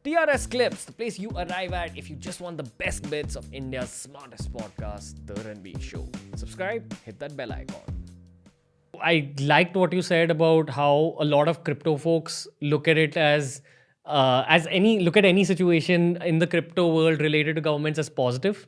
TRS Clips, the place you arrive at if you just want the best bits of India's smartest podcast, The Ranveer Show. Subscribe, hit that bell icon. I liked what you said about how a lot of crypto folks look at it as any situation in the crypto world related to governments as positive.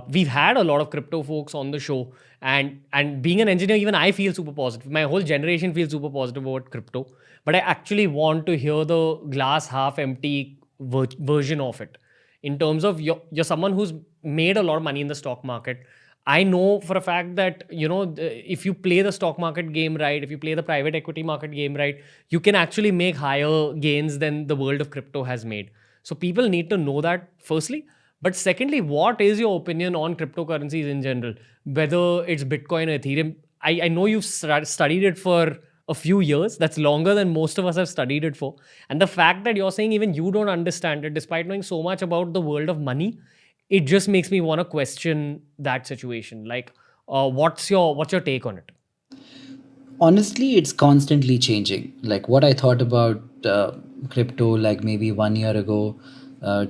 We've had a lot of crypto folks on the show, and being an engineer, even I feel super positive. My whole generation feels super positive about crypto, but I actually want to hear the glass half empty version of it. In terms of you're someone who's made a lot of money in the stock market. I know for a fact that if you play the stock market game right, if you play the private equity market game right, you can actually make higher gains than the world of crypto has made. So people need to know that firstly. But secondly, what is your opinion on cryptocurrencies in general? Whether it's Bitcoin or Ethereum. I know you've studied it for a few years. That's longer than most of us have studied it for. And the fact that you're saying even you don't understand it, despite knowing so much about the world of money, it just makes me want to question that situation. Like, what's your take on it? Honestly, it's constantly changing. Like what I thought about crypto, like maybe 1 year ago,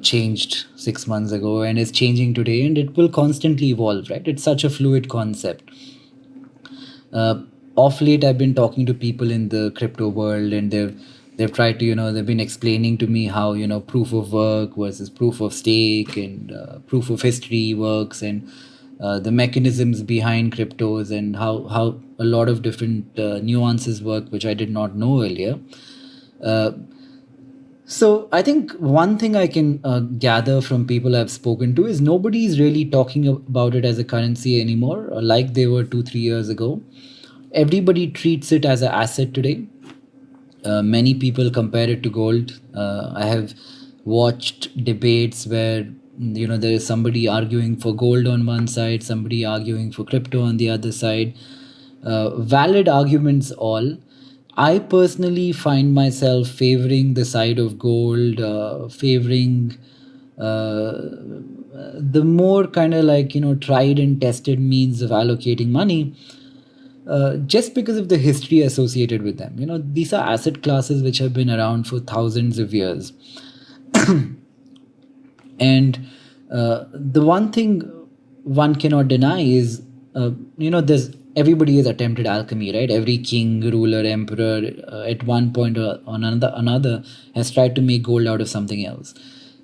changed 6 months ago, and is changing today, and it will constantly evolve, right? It's such a fluid concept. Off late, I've been talking to people in the crypto world, and they've tried to, they've been explaining to me how, proof of work versus proof of stake and proof of history works, and the mechanisms behind cryptos, and how a lot of different nuances work, which I did not know earlier. So I think one thing I can gather from people I've spoken to is nobody is really talking about it as a currency anymore, like they were 2-3 years ago. Everybody treats it as an asset today. Many people compare it to gold. I have watched debates where there is somebody arguing for gold on one side, somebody arguing for crypto on the other side. Valid arguments all. I personally find myself favoring the side of gold, favoring the more kind of like tried and tested means of allocating money. Just because of the history associated with them. These are asset classes which have been around for thousands of years. And the one thing one cannot deny is, there's everybody has attempted alchemy, right? Every king, ruler, emperor, at one point or another has tried to make gold out of something else.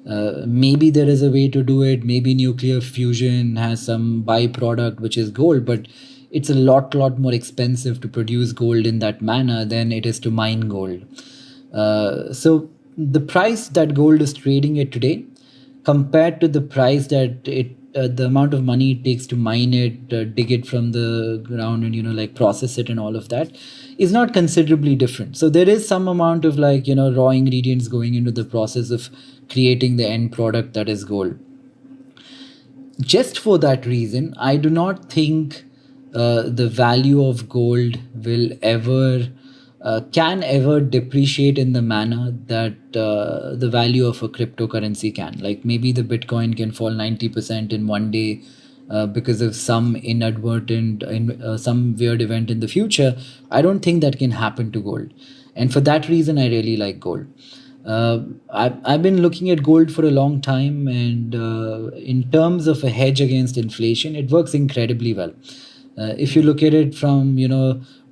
Maybe there is a way to do it. Maybe nuclear fusion has some byproduct which is gold, but it's a lot more expensive to produce gold in that manner than it is to mine gold. So the price that gold is trading at today, compared to the price that the amount of money it takes to mine it, dig it from the ground, and like process it and all of that, is not considerably different. So there is some amount of like raw ingredients going into the process of creating the end product that is gold. Just for that reason, I do not think the value of gold will can ever depreciate in the manner that the value of a cryptocurrency can. Like maybe the Bitcoin can fall 90% in one day because of some inadvertent, some weird event in the future. I don't think that can happen to gold. And for that reason, I really like gold. I've been looking at gold for a long time, and in terms of a hedge against inflation, it works incredibly well. If you look at it from,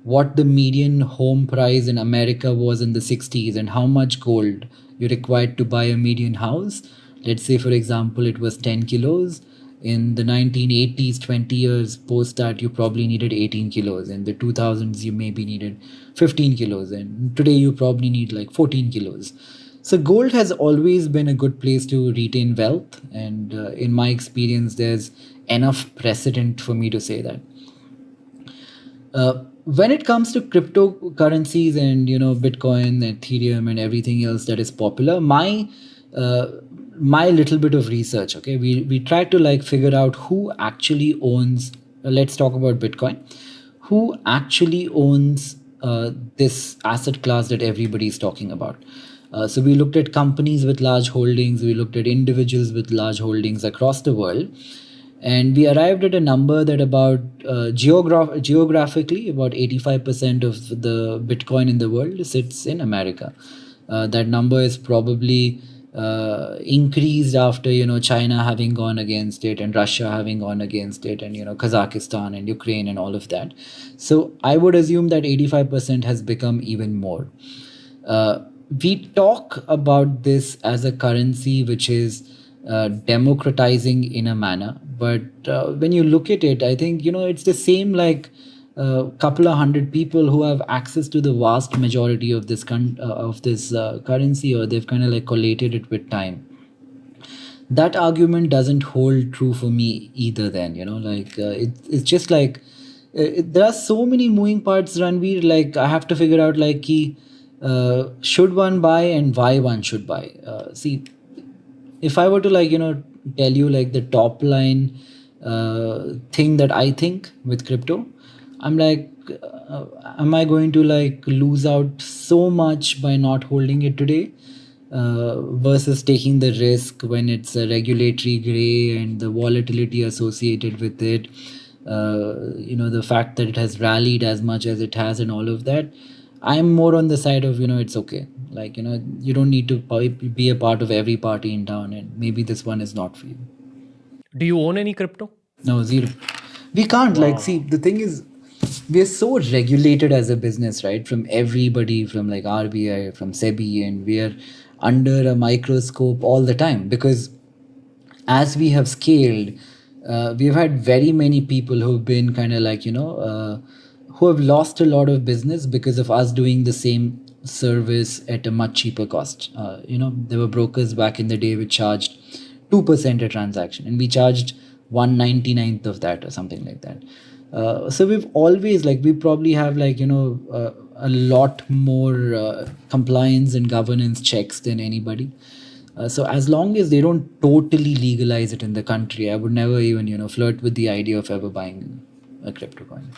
what the median home price in America was in the 60s and how much gold you required to buy a median house, let's say, for example, it was 10 kilos. In the 1980s, 20 years post that, you probably needed 18 kilos. In the 2000s, you maybe needed 15 kilos. And today, you probably need like 14 kilos. So gold has always been a good place to retain wealth. And in my experience, there's enough precedent for me to say that. When it comes to cryptocurrencies and Bitcoin, Ethereum, and everything else that is popular, my little bit of research, okay, we tried to like figure out who actually owns. Let's talk about Bitcoin. Who actually owns this asset class that everybody is talking about? So we looked at companies with large holdings. We looked at individuals with large holdings across the world. And we arrived at a number that about geographically, about 85% of the Bitcoin in the world sits in America. That number is probably increased after China having gone against it and Russia having gone against it, and Kazakhstan and Ukraine and all of that. So I would assume that 85% has become even more. We talk about this as a currency which is democratizing in a manner, but when you look at it, I think it's the same like a couple of hundred people who have access to the vast majority of this currency, or they've kind of like collated it with time. That argument doesn't hold true for me either. Then it's just like there are so many moving parts, Ranveer. Like I have to figure out like should one buy and why one should buy. See, if I were to tell you like the top line thing that I think with crypto, I'm like, am I going to like lose out so much by not holding it today versus taking the risk when it's a regulatory gray and the volatility associated with it, the fact that it has rallied as much as it has and all of that. I'm more on the side of, it's okay. Like, you don't need to be a part of every party in town, and maybe this one is not for you. Do you own any crypto? No, zero. We can't. Like, see, the thing is, we're so regulated as a business, right? From everybody, from like RBI, from SEBI, and we are under a microscope all the time, because as we have scaled, we've had very many people who've been kind of like, who have lost a lot of business because of us doing the same service at a much cheaper cost. There were brokers back in the day which charged 2% a transaction, and we charged 1/99th of that or something like that. So we've always we probably have a lot more compliance and governance checks than anybody. So as long as they don't totally legalize it in the country, I would never even flirt with the idea of ever buying a crypto coin.